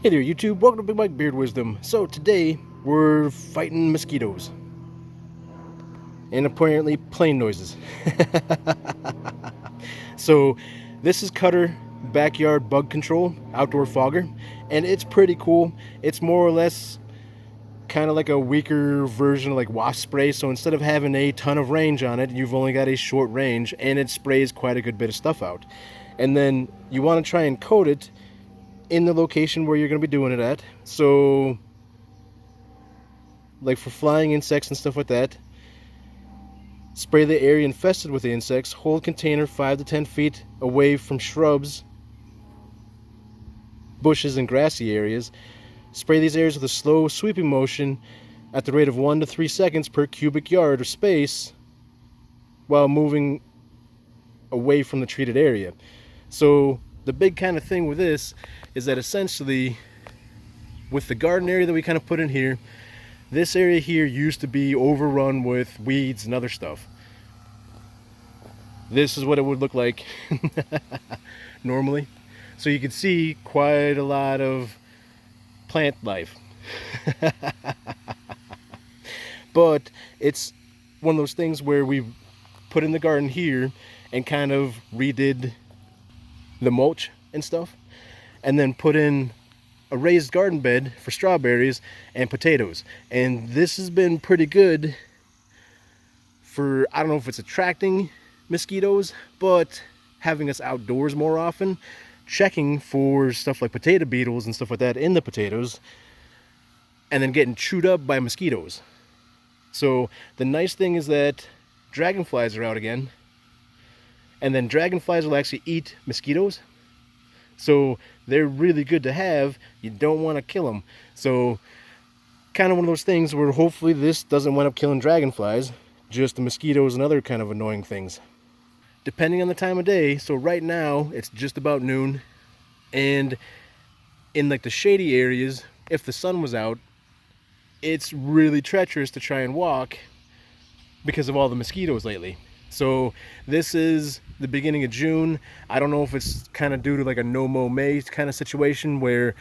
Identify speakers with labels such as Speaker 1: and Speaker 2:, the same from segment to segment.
Speaker 1: Hey there YouTube, welcome to Big Mike Beard Wisdom. So today we're fighting mosquitoes. And apparently plane noises. So this is Cutter Backyard Bug Control Outdoor Fogger. And it's pretty cool. It's more or less kind of like a weaker version of like wasp spray. So instead of having a ton of range on it, you've only got a short range, and it sprays quite a good bit of stuff out. And then you want to try and coat it in the location where you're going to be doing it at. So like for flying insects and stuff like that, spray the area infested with the insects. Hold container 5 to 10 feet away from shrubs, bushes, and grassy areas. Spray these areas with a slow sweeping motion at the rate of 1 to 3 seconds per cubic yard of space while moving away from the treated area. So the big kind of thing with this is that essentially with the garden area that we kind of put in here, this area here used to be overrun with weeds and other stuff. This is what it would look like normally. So you can see quite a lot of plant life. But it's one of those things where we put in the garden here and kind of redid the mulch and stuff, and then put in a raised garden bed for strawberries and potatoes. And this has been pretty good for, I don't know if it's attracting mosquitoes, but having us outdoors more often, checking for stuff like potato beetles and stuff like that in the potatoes, and then getting chewed up by mosquitoes. So the nice thing is that dragonflies are out again, and then dragonflies will actually eat mosquitoes. So they're really good to have. You don't want to kill them. So kind of one of those things where hopefully this doesn't wind up killing dragonflies, just the mosquitoes and other kind of annoying things. Depending on the time of day, so right now it's just about noon, and in like the shady areas, if the sun was out, it's really treacherous to try and walk because of all the mosquitoes lately. So this is the beginning of June. I don't know if it's kind of due to like a no-mow May kind of situation where,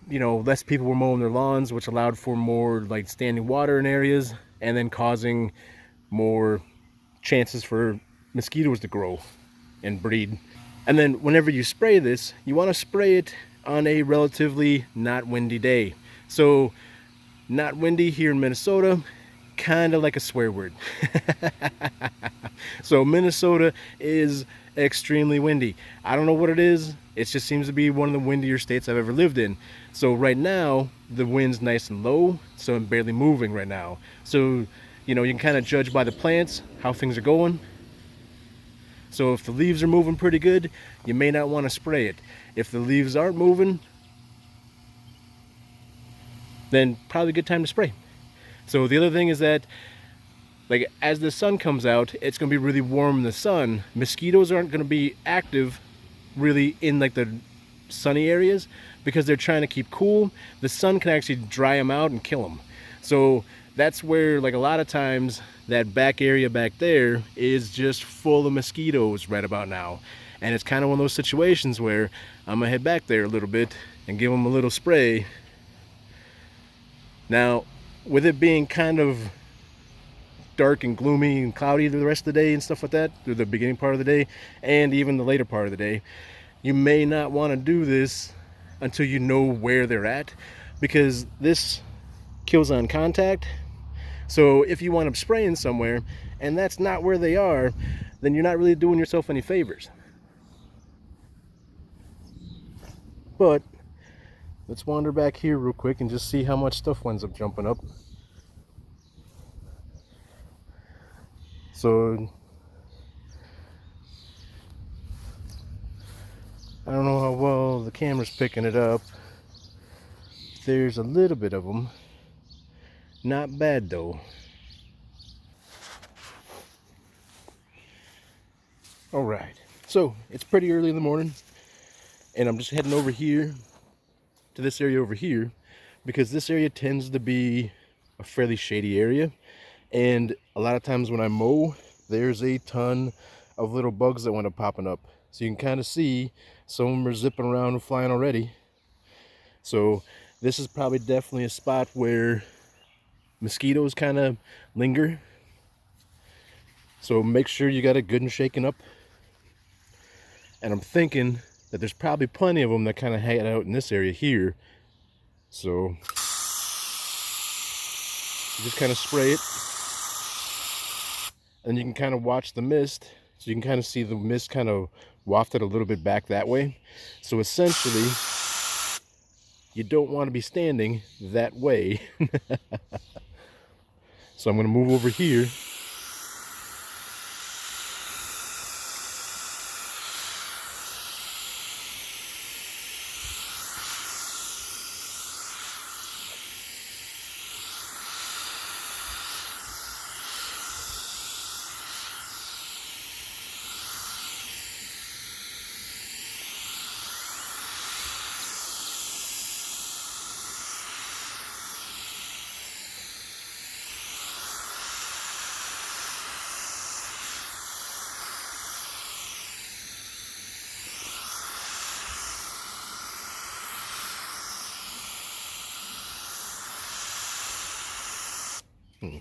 Speaker 1: you know, less people were mowing their lawns, which allowed for more like standing water in areas, and then causing more chances for mosquitoes to grow and breed. And then whenever you spray this, you want to spray it on a relatively not windy day. So not windy here in Minnesota, kind of like a swear word. So Minnesota is extremely windy. I don't know what it is. It just seems to be one of the windier states I've ever lived in. So right now the wind's nice and low, so I'm barely moving right now. So, you know, you can kind of judge by the plants how things are going. So if the leaves are moving pretty good, you may not want to spray it. If the leaves aren't moving, then probably a good time to spray. So the other thing is that, like, as the sun comes out, it's going to be really warm in the sun. Mosquitoes aren't going to be active really in like the sunny areas because they're trying to keep cool. The sun can actually dry them out and kill them. So that's where, like, a lot of times that back area back there is just full of mosquitoes right about now. And it's kind of one of those situations where I'm gonna head back there a little bit and give them a little spray. Now, with it being kind of dark and gloomy and cloudy the rest of the day and stuff like that, through the beginning part of the day and even the later part of the day, you may not want to do this until you know where they're at, because this kills on contact. So if you wind up spraying somewhere and that's not where they are, then you're not really doing yourself any favors. But let's wander back here real quick and just see how much stuff winds up jumping up. So I don't know how well the camera's picking it up. There's a little bit of them. Not bad though. All right, so it's pretty early in the morning, and I'm just heading over here to this area over here because this area tends to be a fairly shady area, and a lot of times when I mow, there's a ton of little bugs that wind up popping up. So you can kind of see some of them are zipping around and flying already. So this is probably definitely a spot where mosquitoes kind of linger. So make sure you got it good and shaken up. And I'm thinking that there's probably plenty of them that kind of hang out in this area here. So you just kind of spray it, and you can kind of watch the mist. So you can kind of see the mist kind of wafted a little bit back that way. So essentially, you don't want to be standing that way. So I'm going to move over here.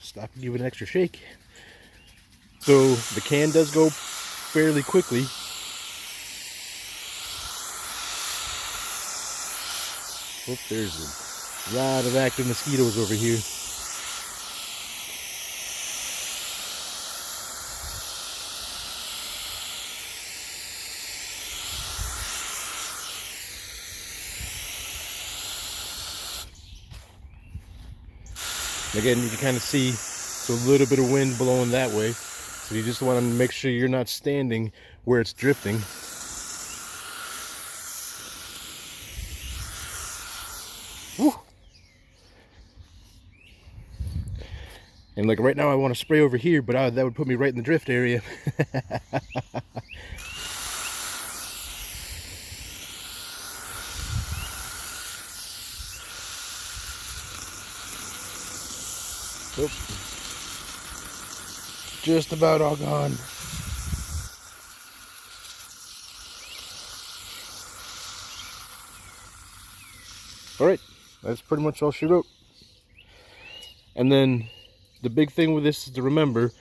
Speaker 1: Stop and give it an extra shake. So the can does go fairly quickly. Oh, there's a lot of active mosquitoes over here. Again, you can kind of see it's a little bit of wind blowing that way. So you just want to make sure you're not standing where it's drifting. Woo. And like right now I want to spray over here, but that would put me right in the drift area. Oop. Just about all gone. Alright, that's pretty much all she wrote. And then the big thing with this is to remember,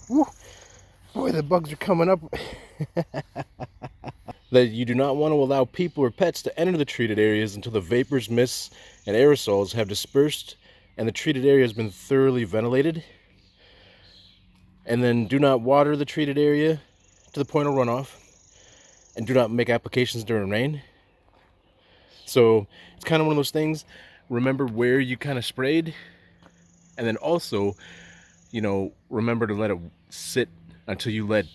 Speaker 1: woo, boy, the bugs are coming up. That you do not want to allow people or pets to enter the treated areas until the vapors, mists, and aerosols have dispersed and the treated area has been thoroughly ventilated. And then do not water the treated area to the point of runoff, and do not make applications during rain. So it's kind of one of those things. Remember where you kind of sprayed, and then also, you know, remember to let it sit until you let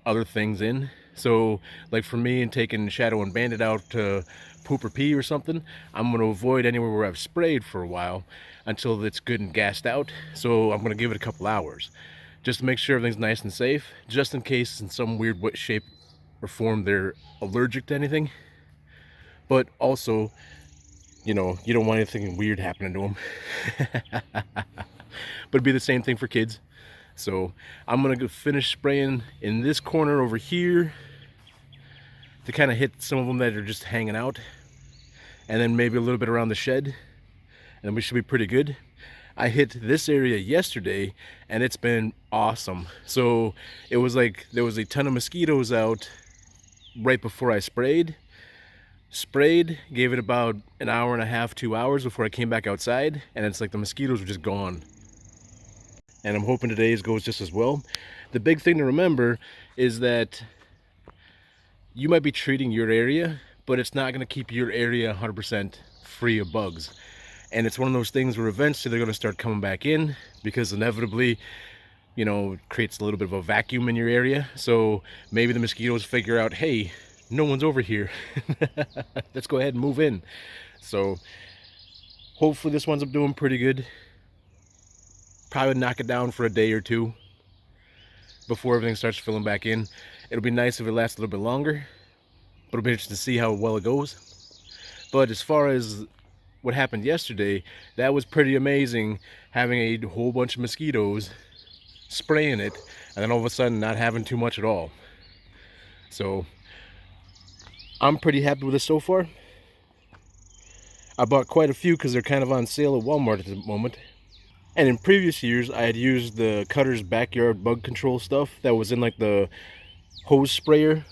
Speaker 1: other things in. So like for me, and taking Shadow and Bandit out to poop or pee or something, I'm going to avoid anywhere where I've sprayed for a while until it's good and gassed out. So I'm going to give it a couple hours just to make sure everything's nice and safe, just in case in some weird shape or form they're allergic to anything. But also, you know, you don't want anything weird happening to them. But it'd be the same thing for kids. So I'm gonna go finish spraying in this corner over here to kind of hit some of them that are just hanging out, and then maybe a little bit around the shed, and then we should be pretty good. I hit this area yesterday and it's been awesome. So it was like there was a ton of mosquitoes out right before I sprayed, gave it about an hour and a half, 2 hours before I came back outside, and it's like the mosquitoes were just gone. And I'm hoping today's goes just as well. The big thing to remember is that you might be treating your area, but it's not going to keep your area 100% free of bugs. And it's one of those things where eventually they're going to start coming back in, because inevitably, you know, it creates a little bit of a vacuum in your area. So maybe the mosquitoes figure out, hey, no one's over here. Let's go ahead and move in. So hopefully this winds up doing pretty good. Probably knock it down for a day or two before everything starts filling back in. It'll be nice if it lasts a little bit longer, but it'll be interesting to see how well it goes. But as far as what happened yesterday, that was pretty amazing, having a whole bunch of mosquitoes, spraying it, and then all of a sudden not having too much at all. So I'm pretty happy with this so far. I bought quite a few because they're kind of on sale at Walmart at the moment. And in previous years, I had used the Cutter's backyard bug control stuff that was in like the hose sprayer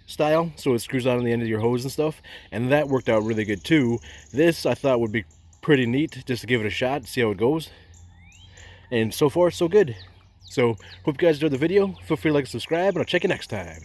Speaker 1: style, so it screws on the end of your hose and stuff, and that worked out really good too. This I thought would be pretty neat just to give it a shot, see how it goes. And so far, so good. So, hope you guys enjoyed the video. Feel free to like and subscribe, and I'll check you next time.